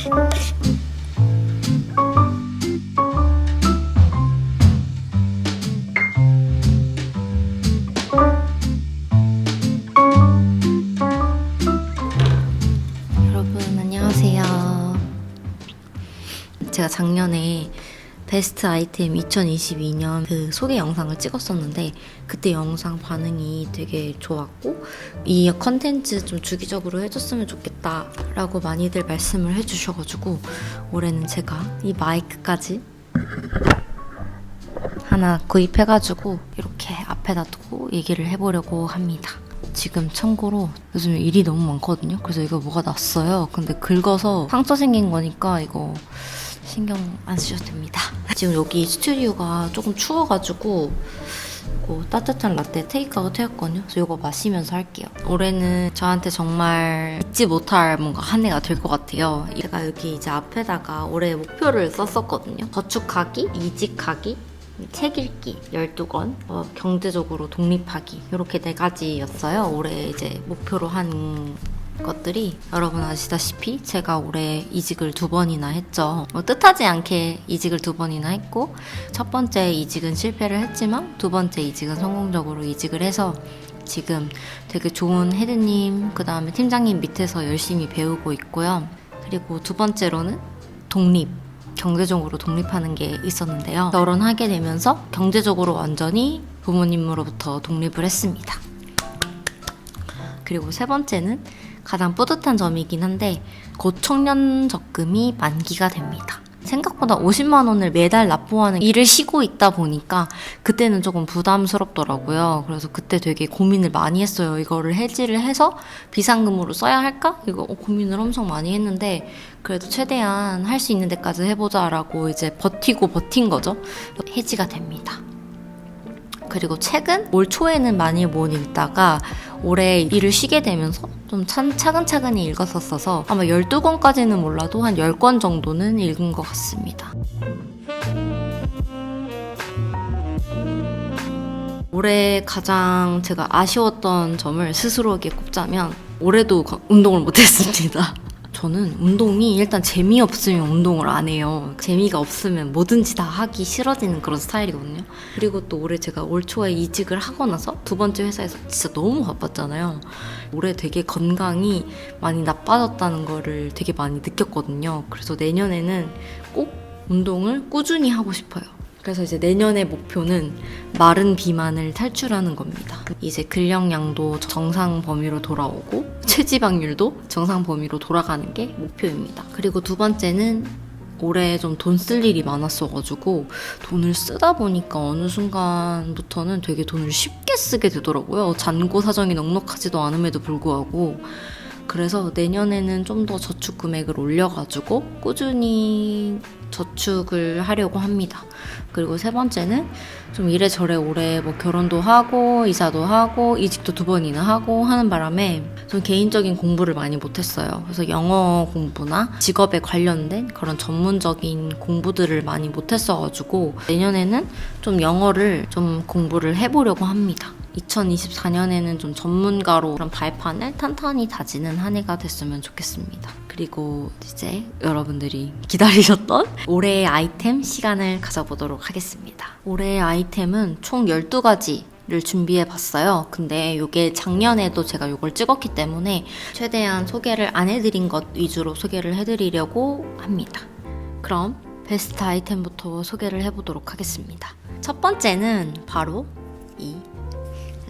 여러분 안녕하세요. 제가 작년에 베스트 아이템 2022년 그 소개 영상을 찍었었는데 그때 영상 반응이 되게 좋았고 이 컨텐츠 좀 주기적으로 해줬으면 좋겠다 라고 많이들 말씀을 해주셔가지고 올해는 제가 이 마이크까지 하나 구입해가지고 이렇게 앞에다 두고 얘기를 해보려고 합니다. 지금 참고로 요즘 일이 너무 많거든요. 그래서 이거 뭐가 났어요. 근데 긁어서 상처 생긴 거니까 이거 신경 안 쓰셔도 됩니다. 지금 여기 스튜디오가 조금 추워가지고 따뜻한 라떼 테이크아웃 해왔거든요. 그래서 이거 마시면서 할게요. 올해는 저한테 정말 잊지 못할 뭔가 한 해가 될 것 같아요. 제가 여기 이제 앞에다가 올해 목표를 썼었거든요. 저축하기, 이직하기, 책 읽기 12권, 경제적으로 독립하기 이렇게 4가지였어요. 올해 이제 목표로 한 것들이 여러분 아시다시피 제가 올해 이직을 2번이나 했죠. 뜻하지 않게 이직을 2번이나 했고 첫 번째 이직은 실패를 했지만 두 번째 이직은 성공적으로 이직을 해서 지금 되게 좋은 헤드님 그 다음에 팀장님 밑에서 열심히 배우고 있고요. 그리고 두 번째로는 경제적으로 독립하는 게 있었는데요. 결혼하게 되면서 경제적으로 완전히 부모님으로부터 독립을 했습니다. 그리고 세 번째는 가장 뿌듯한 점이긴 한데 곧 청년 적금이 만기가 됩니다. 생각보다 50만 원을 매달 납부하는 일을 쉬고 있다 보니까 그때는 조금 부담스럽더라고요. 그래서 그때 되게 고민을 많이 했어요. 이거를 해지를 해서 비상금으로 써야 할까? 이거 고민을 엄청 많이 했는데 그래도 최대한 할 수 있는 데까지 해보자라고 이제 버틴 거죠. 해지가 됩니다. 그리고 책은 올 초에는 많이 못 읽다가 올해 일을 쉬게 되면서 좀 차근차근히 읽었었어서 아마 12권까지는 몰라도 한 10권 정도는 읽은 것 같습니다. 올해 가장 제가 아쉬웠던 점을 스스로에게 꼽자면 올해도 운동을 못했습니다. 저는 운동이 일단 재미없으면 운동을 안 해요. 재미가 없으면 뭐든지 다 하기 싫어지는 그런 스타일이거든요. 그리고 또 올해 제가 올 초에 이직을 하고 나서 두 번째 회사에서 진짜 너무 바빴잖아요. 올해 되게 건강이 많이 나빠졌다는 거를 되게 많이 느꼈거든요. 그래서 내년에는 꼭 운동을 꾸준히 하고 싶어요. 그래서 이제 내년의 목표는 마른 비만을 탈출하는 겁니다. 이제 근력량도 정상 범위로 돌아오고 체지방률도 정상 범위로 돌아가는 게 목표입니다. 그리고 두 번째는 올해 좀 돈 쓸 일이 많았어가지고 돈을 쓰다 보니까 어느 순간부터는 되게 돈을 쉽게 쓰게 되더라고요. 잔고 사정이 넉넉하지도 않음에도 불구하고. 그래서 내년에는 좀 더 저축 금액을 올려가지고 꾸준히 저축을 하려고 합니다. 그리고 세 번째는 좀 이래저래 올해 뭐 결혼도 하고 이사도 하고 이직도 2번이나 하고 하는 바람에 좀 개인적인 공부를 많이 못했어요. 그래서 영어 공부나 직업에 관련된 그런 전문적인 공부들을 많이 못했어가지고 내년에는 좀 영어를 좀 공부를 해보려고 합니다. 2024년에는 좀 전문가로 그런 발판을 탄탄히 다지는 한 해가 됐으면 좋겠습니다. 그리고 이제 여러분들이 기다리셨던 올해의 아이템 시간을 가져보도록 하겠습니다. 올해의 아이템은 총 12가지를 준비해봤어요. 근데 이게 작년에도 제가 이걸 찍었기 때문에 최대한 소개를 안 해드린 것 위주로 소개를 해드리려고 합니다. 그럼 베스트 아이템부터 소개를 해보도록 하겠습니다. 첫 번째는 바로 이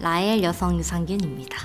라엘 여성 유산균입니다.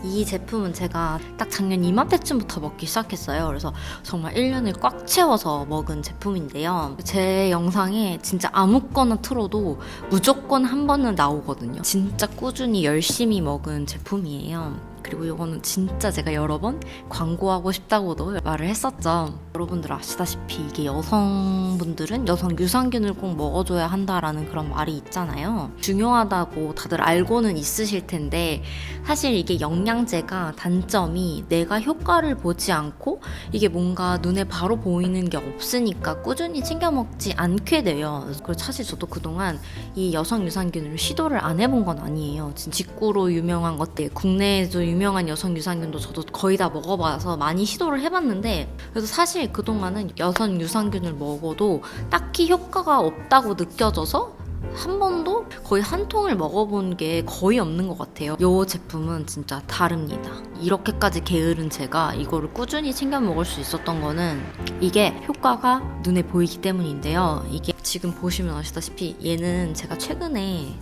이 제품은 제가 딱 작년 이맘때쯤부터 먹기 시작했어요. 그래서 정말 1년을 꽉 채워서 먹은 제품인데요. 제 영상에 진짜 아무거나 틀어도 무조건 한 번은 나오거든요. 진짜 꾸준히 열심히 먹은 제품이에요. 그리고 이거는 진짜 제가 여러 번 광고하고 싶다고도 말을 했었죠. 여러분들 아시다시피 이게 여성분들은 여성 유산균을 꼭 먹어줘야 한다라는 그런 말이 있잖아요. 중요하다고 다들 알고는 있으실 텐데 사실 이게 영양제가 단점이 내가 효과를 보지 않고 이게 뭔가 눈에 바로 보이는 게 없으니까 꾸준히 챙겨 먹지 않게 돼요. 그래서 사실 저도 그동안 이 여성 유산균을 시도를 안 해본 건 아니에요. 직구로 유명한 것들, 국내에도 유명한 여성 유산균도 저도 거의 다 먹어봐서 많이 시도를 해봤는데, 그래서 사실 그동안은 여성 유산균을 먹어도 딱히 효과가 없다고 느껴져서 한 번도 거의 한 통을 먹어본 게 거의 없는 것 같아요. 이 제품은 진짜 다릅니다. 이렇게까지 게으른 제가 이거를 꾸준히 챙겨 먹을 수 있었던 거는 이게 효과가 눈에 보이기 때문인데요. 이게 지금 보시면 아시다시피 얘는 제가 최근에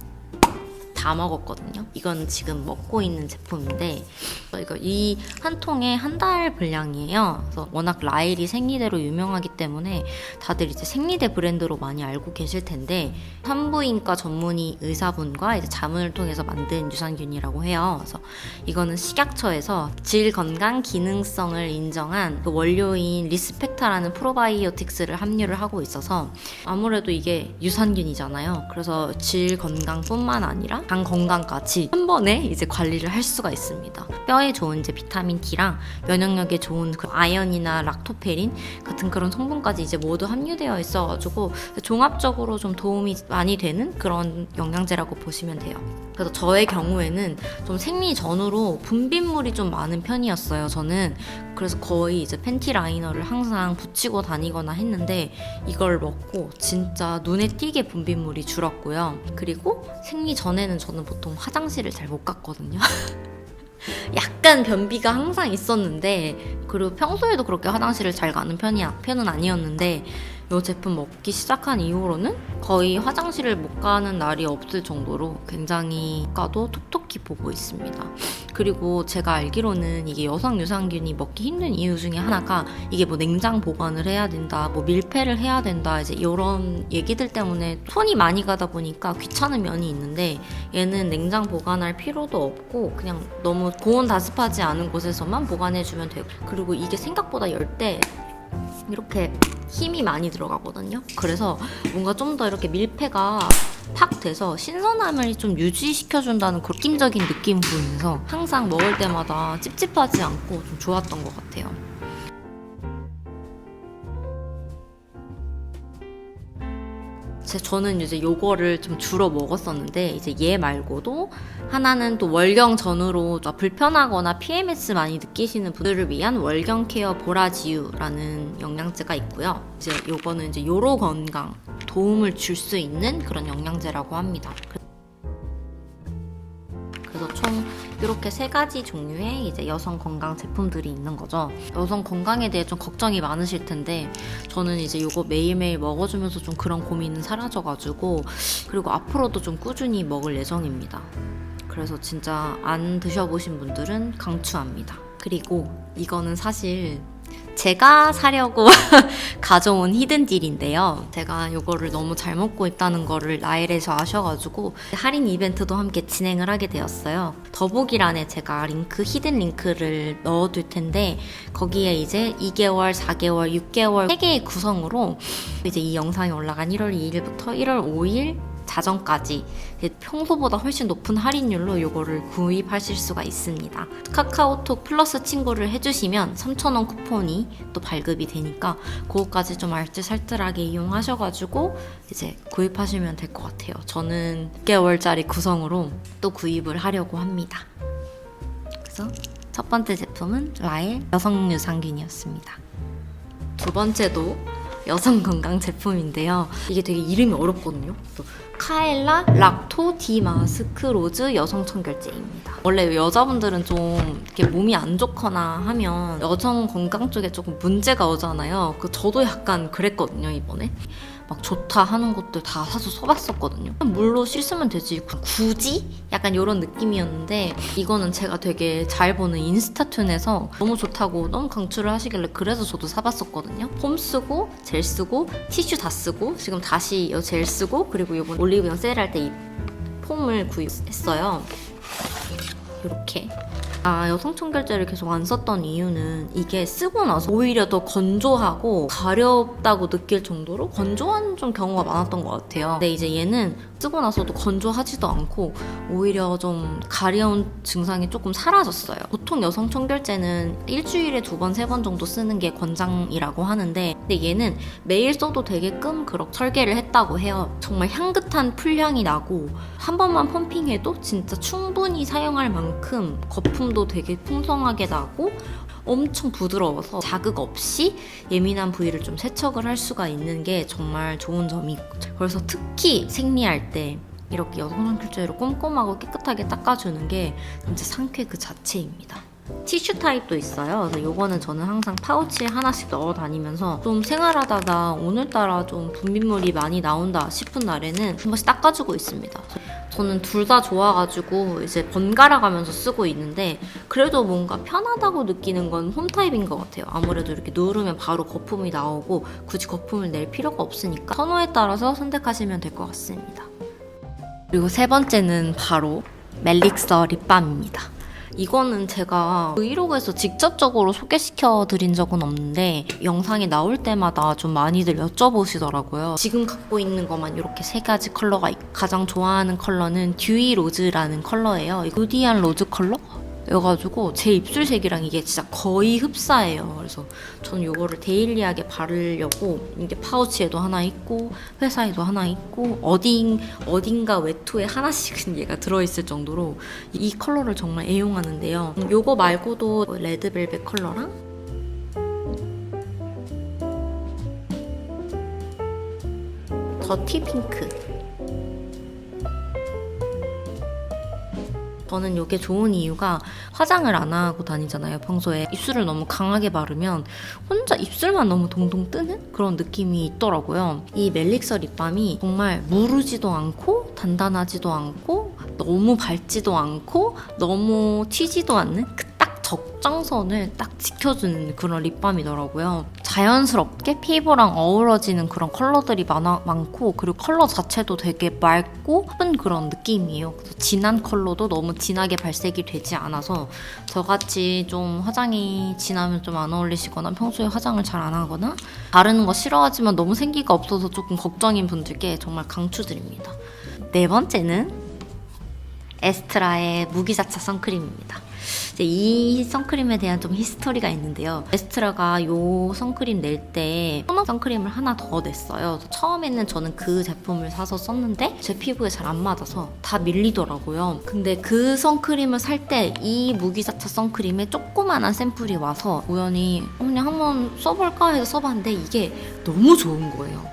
다 먹었거든요. 이건 지금 먹고 있는 제품인데, 이거 이 한 통에 한 달 분량이에요. 그래서 워낙 라엘이 생리대로 유명하기 때문에 다들 이제 생리대 브랜드로 많이 알고 계실 텐데, 산부인과 전문의 의사분과 이제 자문을 통해서 만든 유산균이라고 해요. 그래서 이거는 식약처에서 질 건강 기능성을 인정한 그 원료인 리스펙타라는 프로바이오틱스를 함유를 하고 있어서 아무래도 이게 유산균이잖아요. 그래서 질 건강뿐만 아니라 장 건강까지 한 번에 이제 관리를 할 수가 있습니다. 뼈에 좋은 이제 비타민 D랑 면역력에 좋은 그 아연이나 락토페린 같은 그런 성분까지 이제 모두 함유되어 있어가지고 종합적으로 좀 도움이 많이 되는 그런 영양제라고 보시면 돼요. 그래서 저의 경우에는 좀 생리 전후로 분비물이 좀 많은 편이었어요. 저는 그래서 거의 이제 팬티 라이너를 항상 붙이고 다니거나 했는데, 이걸 먹고 진짜 눈에 띄게 분비물이 줄었고요. 그리고 생리 전에는 저는 보통 화장실을 잘 못 갔거든요. 약간 변비가 항상 있었는데, 그리고 평소에도 그렇게 화장실을 잘 가는 편은 아니었는데, 이 제품 먹기 시작한 이후로는 거의 화장실을 못 가는 날이 없을 정도로 굉장히 효과도 톡톡히 보고 있습니다. 그리고 제가 알기로는 이게 여성 유산균이 먹기 힘든 이유 중에 하나가 이게 뭐 냉장 보관을 해야 된다, 뭐 밀폐를 해야 된다, 이제 이런 얘기들 때문에 손이 많이 가다 보니까 귀찮은 면이 있는데, 얘는 냉장 보관할 필요도 없고 그냥 너무 고온 다습하지 않은 곳에서만 보관해주면 되고, 그리고 이게 생각보다 열 때 이렇게 힘이 많이 들어가거든요. 그래서 뭔가 좀 더 이렇게 밀폐가 팍 돼서 신선함을 좀 유지시켜준다는 그런 느낌적인 느낌으로 인해서 항상 먹을 때마다 찝찝하지 않고 좀 좋았던 것 같아요. 저는 이제 요거를 좀 주로 먹었었는데, 이제 얘 말고도 하나는 또 월경 전후로 불편하거나 PMS 많이 느끼시는 분들을 위한 월경 케어 보라지유라는 영양제가 있고요. 이제 요거는 이제 요로 건강 도움을 줄 수 있는 그런 영양제라고 합니다. 그래서 총 이렇게 3가지 종류의 이제 여성 건강 제품들이 있는 거죠. 여성 건강에 대해 좀 걱정이 많으실 텐데, 저는 이제 이거 매일매일 먹어주면서 좀 그런 고민은 사라져가지고, 그리고 앞으로도 좀 꾸준히 먹을 예정입니다. 그래서 진짜 안 드셔보신 분들은 강추합니다. 그리고 이거는 사실 제가 사려고 가져온 히든딜인데요. 제가 이거를 너무 잘 먹고 있다는 거를 라엘에서 아셔가지고 할인 이벤트도 함께 진행을 하게 되었어요. 더보기란에 제가 히든 링크를 넣어둘 텐데, 거기에 이제 2개월, 4개월, 6개월 3개의 구성으로 이제 이 영상이 올라간 1월 2일부터 1월 5일 자정까지 평소보다 훨씬 높은 할인율로 이거를 구입하실 수가 있습니다. 카카오톡 플러스 친구를 해주시면 3,000원 쿠폰이 또 발급이 되니까 그거까지 좀 알뜰살뜰하게 이용하셔가지고 이제 구입하시면 될 것 같아요. 저는 6개월짜리 구성으로 또 구입을 하려고 합니다. 그래서 첫 번째 제품은 라엘 여성 유산균이었습니다. 두 번째도 여성 건강 제품인데요. 이게 되게 이름이 어렵거든요. 또 카엘라 락토 디마스크로즈 여성 청결제입니다. 원래 여자분들은 좀 이렇게 몸이 안 좋거나 하면 여성 건강 쪽에 조금 문제가 오잖아요. 저도 약간 그랬거든요, 이번에. 막 좋다 하는 것들 다 사서 써봤었거든요. 물로 씻으면 되지 굳이? 약간 이런 느낌이었는데, 이거는 제가 되게 잘 보는 인스타툰에서 너무 좋다고 너무 강추를 하시길래 그래서 저도 사봤었거든요. 폼 쓰고 젤 쓰고 티슈 다 쓰고 지금 다시 이 젤 쓰고, 그리고 이번 올리브영 세일할 때 이 폼을 구입했어요. 이렇게. 여성 청결제를 계속 안 썼던 이유는 이게 쓰고 나서 오히려 더 건조하고 가렵다고 느낄 정도로 건조한 좀 경우가 많았던 것 같아요. 근데 이제 얘는 쓰고 나서도 건조하지도 않고 오히려 좀 가려운 증상이 조금 사라졌어요. 보통 여성 청결제는 일주일에 2번, 3번 정도 쓰는 게 권장이라고 하는데 근데 얘는 매일 써도 되게끔 그렇게 설계를 했다고 해요. 정말 향긋한 풀향이 나고 한 번만 펌핑해도 진짜 충분히 사용할 만큼 거품도 되게 풍성하게 나고 엄청 부드러워서 자극 없이 예민한 부위를 좀 세척을 할 수가 있는 게 정말 좋은 점이 있거든요. 그래서 특히 생리할 때 이렇게 여성 청결제로 꼼꼼하고 깨끗하게 닦아주는 게 진짜 상쾌 그 자체입니다. 티슈 타입도 있어요. 그래서 요거는 저는 항상 파우치에 하나씩 넣어 다니면서 좀 생활하다가 오늘따라 좀 분비물이 많이 나온다 싶은 날에는 한 번씩 닦아주고 있습니다. 저는 둘 다 좋아가지고 이제 번갈아 가면서 쓰고 있는데 그래도 뭔가 편하다고 느끼는 건 홈 타입인 것 같아요. 아무래도 이렇게 누르면 바로 거품이 나오고 굳이 거품을 낼 필요가 없으니까 선호에 따라서 선택하시면 될 것 같습니다. 그리고 세 번째는 바로 멜릭서 립밤입니다. 이거는 제가 브이로그에서 직접적으로 소개시켜 드린 적은 없는데 영상이 나올 때마다 좀 많이들 여쭤보시더라고요. 지금 갖고 있는 것만 이렇게 3가지 컬러가 있고 가장 좋아하는 컬러는 듀이 로즈라는 컬러예요. 누디한 로즈 컬러? 여가지고 제 입술색이랑 이게 진짜 거의 흡사해요. 그래서 저는 이거를 데일리하게 바르려고 이게 파우치에도 하나 있고 회사에도 하나 있고 어딘가 외투에 하나씩은 얘가 들어있을 정도로 이 컬러를 정말 애용하는데요. 요거 말고도 레드벨벳 컬러랑 더티 핑크 저는 이게 좋은 이유가 화장을 안 하고 다니잖아요. 평소에 입술을 너무 강하게 바르면 혼자 입술만 너무 동동 뜨는 그런 느낌이 있더라고요. 이 멜릭서 립밤이 정말 무르지도 않고 단단하지도 않고 너무 밝지도 않고 너무 튀지도 않는 딱 적정선을 딱 지켜주는 그런 립밤이더라고요. 자연스럽게 피부랑 어우러지는 그런 컬러들이 많고 그리고 컬러 자체도 되게 맑고 예쁜 그런 느낌이에요. 그래서 진한 컬러도 너무 진하게 발색이 되지 않아서 저같이 좀 화장이 진하면 좀 안 어울리시거나 평소에 화장을 잘 안 하거나 바르는 거 싫어하지만 너무 생기가 없어서 조금 걱정인 분들께 정말 강추드립니다. 네 번째는 에스트라의 무기자차 선크림입니다. 이제 이 선크림에 대한 좀 히스토리가 있는데요. 에스트라가 이 선크림 낼 때 톤업 선크림을 하나 더 냈어요. 처음에는 저는 그 제품을 사서 썼는데 제 피부에 잘 안 맞아서 다 밀리더라고요. 근데 그 선크림을 살 때 이 무기자차 선크림에 조그만한 샘플이 와서 우연히 그냥 한번 써볼까 해서 써봤는데 이게 너무 좋은 거예요.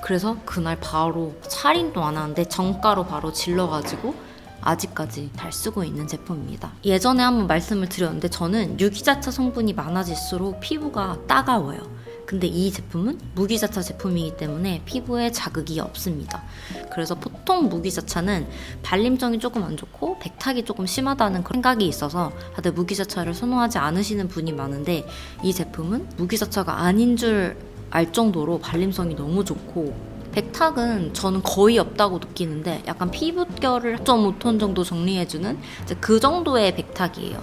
그래서 그날 바로 할인도 안 하는데 정가로 바로 질러가지고 아직까지 잘 쓰고 있는 제품입니다. 예전에 한번 말씀을 드렸는데 저는 유기자차 성분이 많아질수록 피부가 따가워요. 근데 이 제품은 무기자차 제품이기 때문에 피부에 자극이 없습니다. 그래서 보통 무기자차는 발림성이 조금 안 좋고 백탁이 조금 심하다는 그런 생각이 있어서 다들 무기자차를 선호하지 않으시는 분이 많은데 이 제품은 무기자차가 아닌 줄 알 정도로 발림성이 너무 좋고 백탁은 저는 거의 없다고 느끼는데 약간 피부결을 0.5톤 정도 정리해주는 이제 그 정도의 백탁이에요.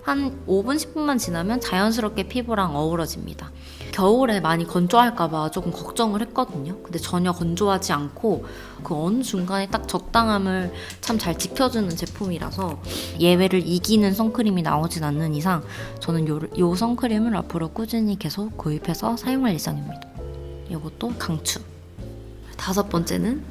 한 5분, 10분만 지나면 자연스럽게 피부랑 어우러집니다. 겨울에 많이 건조할까봐 조금 걱정을 했거든요. 근데 전혀 건조하지 않고 그 어느 중간에 딱 적당함을 참 잘 지켜주는 제품이라서 예외를 이기는 선크림이 나오진 않는 이상 저는 요 선크림을 앞으로 꾸준히 계속 구입해서 사용할 예정입니다. 이것도 강추. 5번째는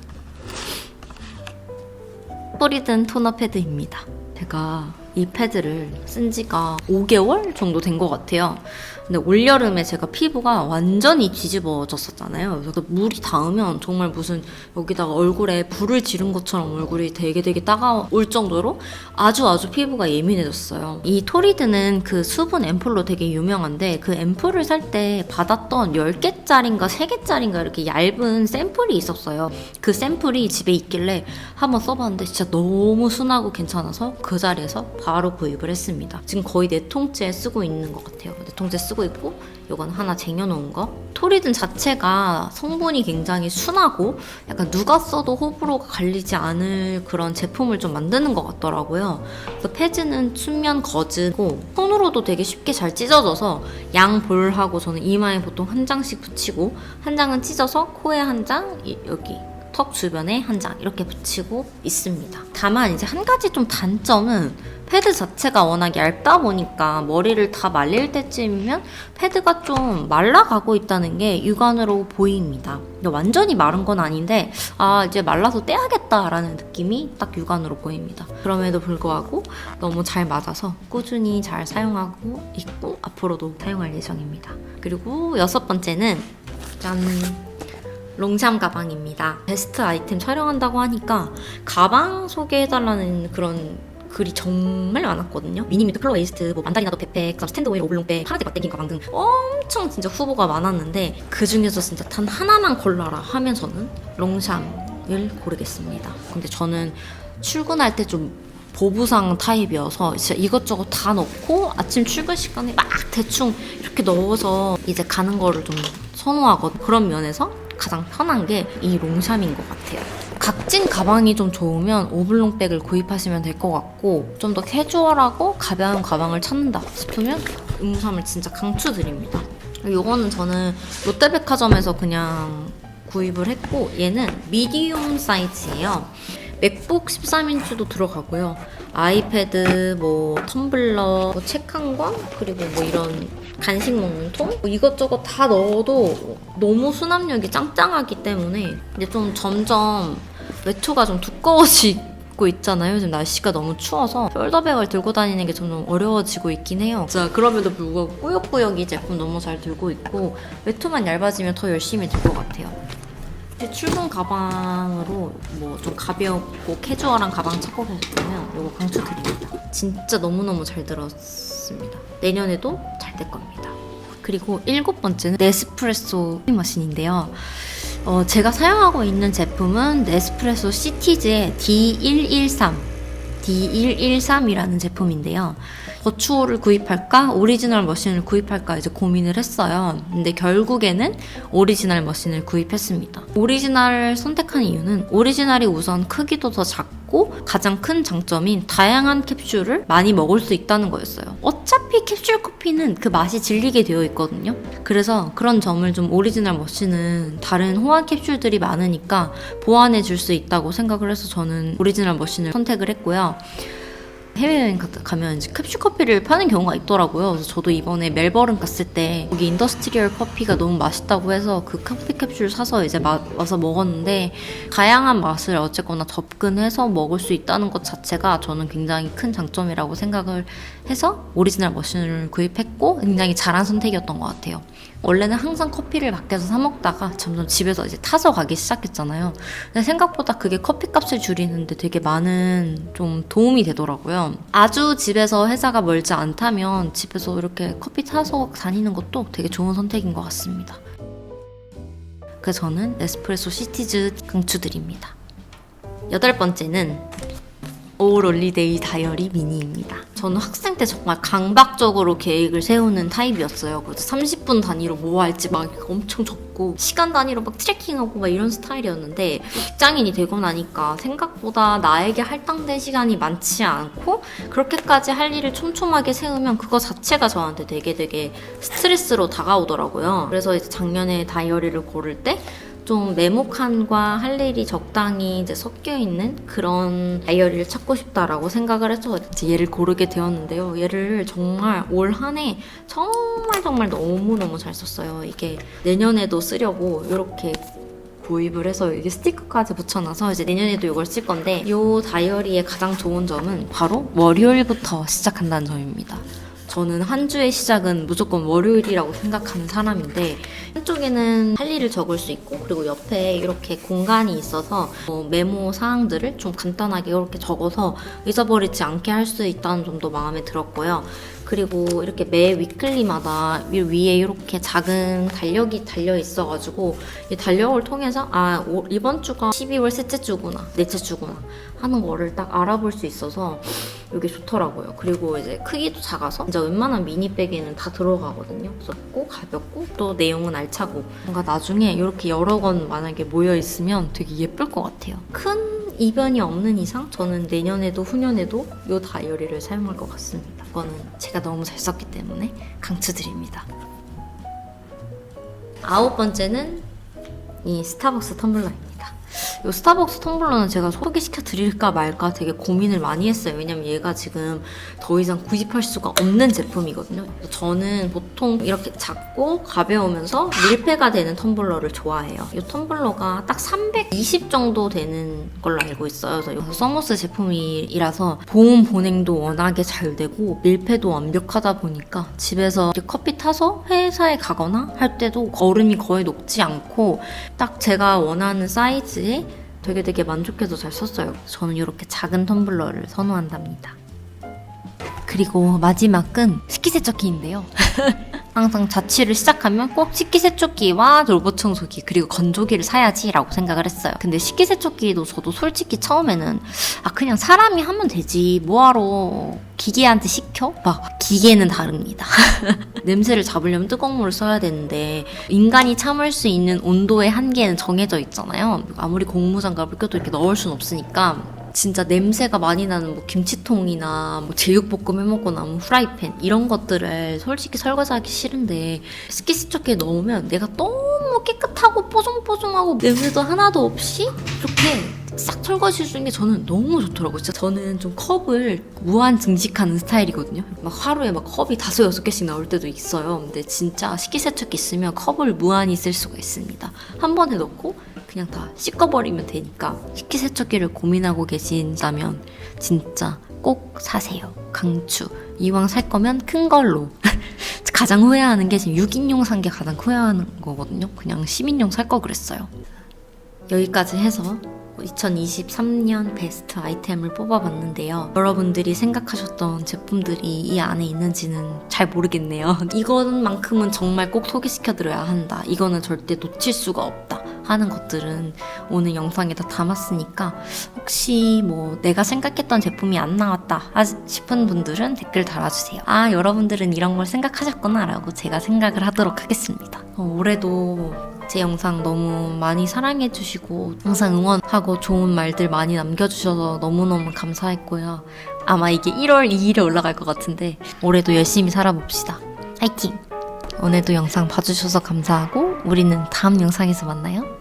뿌리든 토너 패드입니다. 제가 이 패드를 쓴 지가 5개월 정도 된 것 같아요. 근데 올여름에 제가 피부가 완전히 뒤집어졌었잖아요. 그래서 물이 닿으면 정말 무슨 여기다가 얼굴에 불을 지른 것처럼 얼굴이 되게 따가울 정도로 아주 피부가 예민해졌어요. 이 토리드는 그 수분 앰플로 되게 유명한데 그 앰플을 살 때 받았던 10개짜린가 3개짜린가 이렇게 얇은 샘플이 있었어요. 그 샘플이 집에 있길래 한번 써봤는데 진짜 너무 순하고 괜찮아서 그 자리에서 바로 구입을 했습니다. 지금 거의 4통째 쓰고 있는 것 같아요. 4통째 쓰고 있고 이건 하나 쟁여놓은 거. 토리든 자체가 성분이 굉장히 순하고 약간 누가 써도 호불호가 갈리지 않을 그런 제품을 좀 만드는 것 같더라고요. 그래서 패드는 순면 거즈고 손으로도 되게 쉽게 잘 찢어져서 양 볼하고 저는 이마에 보통 한 장씩 붙이고 한 장은 찢어서 코에 한 장, 여기 턱 주변에 한 장 이렇게 붙이고 있습니다. 다만 이제 한 가지 좀 단점은 패드 자체가 워낙 얇다 보니까 머리를 다 말릴 때쯤이면 패드가 좀 말라가고 있다는 게 육안으로 보입니다. 완전히 마른 건 아닌데 이제 말라서 떼야겠다라는 느낌이 딱 육안으로 보입니다. 그럼에도 불구하고 너무 잘 맞아서 꾸준히 잘 사용하고 있고 앞으로도 사용할 예정입니다. 그리고 6번째는 짠! 롱샴 가방입니다. 베스트 아이템 촬영한다고 하니까 가방 소개해달라는 그런 글이 정말 많았거든요. 미니미터 플러 웨이스트, 만다리나도 백팩, 스탠드 오일 오블롱백, 파란색 맞대긴 가방 등 엄청 진짜 후보가 많았는데 그 중에서 진짜 단 하나만 골라라 하면서는 롱샴을 고르겠습니다. 근데 저는 출근할 때 좀 보부상 타입이어서 진짜 이것저것 다 넣고 아침 출근 시간에 막 대충 이렇게 넣어서 이제 가는 거를 좀 선호하거든요. 그런 면에서 가장 편한 게 이 롱샴인 것 같아요. 각진 가방이 좀 좋으면 오블롱백을 구입하시면 될 것 같고 좀 더 캐주얼하고 가벼운 가방을 찾는다 싶으면 롱샴을 진짜 강추드립니다. 이거는 저는 롯데백화점에서 그냥 구입을 했고 얘는 미디움 사이즈예요. 맥북 13인치도 들어가고요. 아이패드, 텀블러, 책 한 권, 그리고 이런 간식 먹는 통? 이것저것 다 넣어도 너무 수납력이 짱짱하기 때문에 이제 좀 점점 외투가 좀 두꺼워지고 있잖아요. 요즘 날씨가 너무 추워서 숄더백을 들고 다니는 게 점점 어려워지고 있긴 해요. 자, 그럼에도 불구하고 꾸역꾸역 이 제품 너무 잘 들고 있고 외투만 얇아지면 더 열심히 들 것 같아요. 출근 가방으로 좀 가볍고 캐주얼한 가방 찾고 계셨다면 이거 강추드립니다. 진짜 너무너무 잘 들었습니다. 내년에도 잘 될 겁니다. 그리고 7번째는 네스프레소 머신인데요. 제가 사용하고 있는 제품은 네스프레소 시티즈의 D113이라는 제품인데요. 버추어를 구입할까 오리지널 머신을 구입할까 이제 고민을 했어요. 근데 결국에는 오리지널 머신을 구입했습니다. 오리지널을 선택한 이유는 오리지널이 우선 크기도 더 작고 가장 큰 장점인 다양한 캡슐을 많이 먹을 수 있다는 거였어요. 어차피 캡슐 커피는 그 맛이 질리게 되어 있거든요. 그래서 그런 점을 좀 오리지널 머신은 다른 호환 캡슐들이 많으니까 보완해 줄 수 있다고 생각을 해서 저는 오리지널 머신을 선택을 했고요. 해외여행 가면 이제 캡슐 커피를 파는 경우가 있더라고요. 그래서 저도 이번에 멜버른 갔을 때 여기 인더스트리얼 커피가 너무 맛있다고 해서 그 커피 캡슐 사서 이제 와서 먹었는데 다양한 맛을 어쨌거나 접근해서 먹을 수 있다는 것 자체가 저는 굉장히 큰 장점이라고 생각을 해서 오리지널 머신을 구입했고 굉장히 잘한 선택이었던 것 같아요. 원래는 항상 커피를 밖에서 사 먹다가 점점 집에서 이제 타서 가기 시작했잖아요. 근데 생각보다 그게 커피값을 줄이는데 되게 많은 좀 도움이 되더라고요. 아주 집에서 회사가 멀지 않다면 집에서 이렇게 커피 타서 다니는 것도 되게 좋은 선택인 것 같습니다. 그래서 저는 에스프레소 시티즈 강추드립니다. 8번째는 올 올리데이 다이어리 미니입니다. 저는 학생 때 정말 강박적으로 계획을 세우는 타입이었어요. 그래서 30분 단위로 뭐 할지 막 엄청 적고 시간 단위로 막 트래킹하고 막 이런 스타일이었는데 직장인이 되고 나니까 생각보다 나에게 할당된 시간이 많지 않고 그렇게까지 할 일을 촘촘하게 세우면 그거 자체가 저한테 되게 스트레스로 다가오더라고요. 그래서 이제 작년에 다이어리를 고를 때 좀 메모칸과 할 일이 적당히 이제 섞여 있는 그런 다이어리를 찾고 싶다라고 생각을 해서 이제 얘를 고르게 되었는데요. 얘를 정말 올 한 해 정말 너무너무 잘 썼어요. 이게 내년에도 쓰려고 이렇게 구입을 해서 이게 스티커까지 붙여놔서 이제 내년에도 이걸 쓸 건데 이 다이어리의 가장 좋은 점은 바로 월요일부터 시작한다는 점입니다. 저는 한 주의 시작은 무조건 월요일이라고 생각하는 사람인데 한쪽에는 할 일을 적을 수 있고 그리고 옆에 이렇게 공간이 있어서 메모 사항들을 좀 간단하게 이렇게 적어서 잊어버리지 않게 할 수 있다는 점도 마음에 들었고요. 그리고 이렇게 매 위클리마다 위에 이렇게 작은 달력이 달려 있어가지고 이 달력을 통해서 이번 주가 12월 셋째 주구나 넷째 주구나 하는 거를 딱 알아볼 수 있어서 이게 좋더라고요. 그리고 이제 크기도 작아서 이제 웬만한 미니백에는 다 들어가거든요. 좁고 가볍고 또 내용은 알차고 뭔가 나중에 이렇게 여러 권 만약에 모여 있으면 되게 예쁠 것 같아요. 큰 이변이 없는 이상 저는 내년에도 후년에도 이 다이어리를 사용할 것 같습니다. 이거는 제가 너무 잘 썼기 때문에 강추드립니다. 9번째는 이 스타벅스 텀블러입니다. 이 스타벅스 텀블러는 제가 소개시켜 드릴까 말까 되게 고민을 많이 했어요. 왜냐면 얘가 지금 더 이상 구입할 수가 없는 제품이거든요. 저는 보통 이렇게 작고 가벼우면서 밀폐가 되는 텀블러를 좋아해요. 이 텀블러가 딱 320 정도 되는 걸로 알고 있어요. 그래서 서머스 제품이라서 보온 보냉도 워낙에 잘 되고 밀폐도 완벽하다 보니까 집에서 커피 타서 회사에 가거나 할 때도 얼음이 거의 녹지 않고 딱 제가 원하는 사이즈에 되게 만족해서 잘 썼어요. 저는 이렇게 작은 텀블러를 선호한답니다. 그리고 마지막은 식기세척기인데요. 항상 자취를 시작하면 꼭 식기세척기와 로봇청소기 그리고 건조기를 사야지 라고 생각을 했어요. 근데 식기세척기도 저도 솔직히 처음에는 그냥 사람이 하면 되지 뭐하러 기계한테 시켜? 막 기계는 다릅니다. 냄새를 잡으려면 뜨거운 물을 써야 되는데 인간이 참을 수 있는 온도의 한계는 정해져 있잖아요. 아무리 고무장갑을 껴도 이렇게 넣을 순 없으니까 진짜 냄새가 많이 나는 뭐 김치통이나 뭐 제육볶음 해먹고 남은 후라이팬 이런 것들을 솔직히 설거지하기 싫은데 식기세척기에 넣으면 내가 너무 깨끗하고 뽀송뽀송하고 냄새도 하나도 없이 이렇게 싹 설거지 해주는 게 저는 너무 좋더라고요. 진짜 저는 좀 컵을 무한 증식하는 스타일이거든요. 막 하루에 막 컵이 5, 6개씩 나올 때도 있어요. 근데 진짜 식기세척기 있으면 컵을 무한히 쓸 수가 있습니다. 한 번에 넣고 그냥 다 씻어버리면 되니까 식기세척기를 고민하고 계신다면 진짜 꼭 사세요. 강추. 이왕 살 거면 큰 걸로. 가장 후회하는 게 지금 6인용 산 게 가장 후회하는 거거든요. 그냥 10인용 살 거 그랬어요. 여기까지 해서 2023년 베스트 아이템을 뽑아봤는데요. 여러분들이 생각하셨던 제품들이 이 안에 있는지는 잘 모르겠네요. 이것만큼은 정말 꼭 소개시켜드려야 한다. 이거는 절대 놓칠 수가 없다. 하는 것들은 오늘 영상에 다 담았으니까 혹시 뭐 내가 생각했던 제품이 안 나왔다 싶은 분들은 댓글 달아주세요. 여러분들은 이런 걸 생각하셨구나 라고 제가 생각을 하도록 하겠습니다. 올해도 제 영상 너무 많이 사랑해주시고 항상 응원하고 좋은 말들 많이 남겨주셔서 너무너무 감사했고요. 아마 이게 1월 2일에 올라갈 것 같은데 올해도 열심히 살아봅시다. 화이팅! 오늘도 영상 봐주셔서 감사하고 우리는 다음 영상에서 만나요.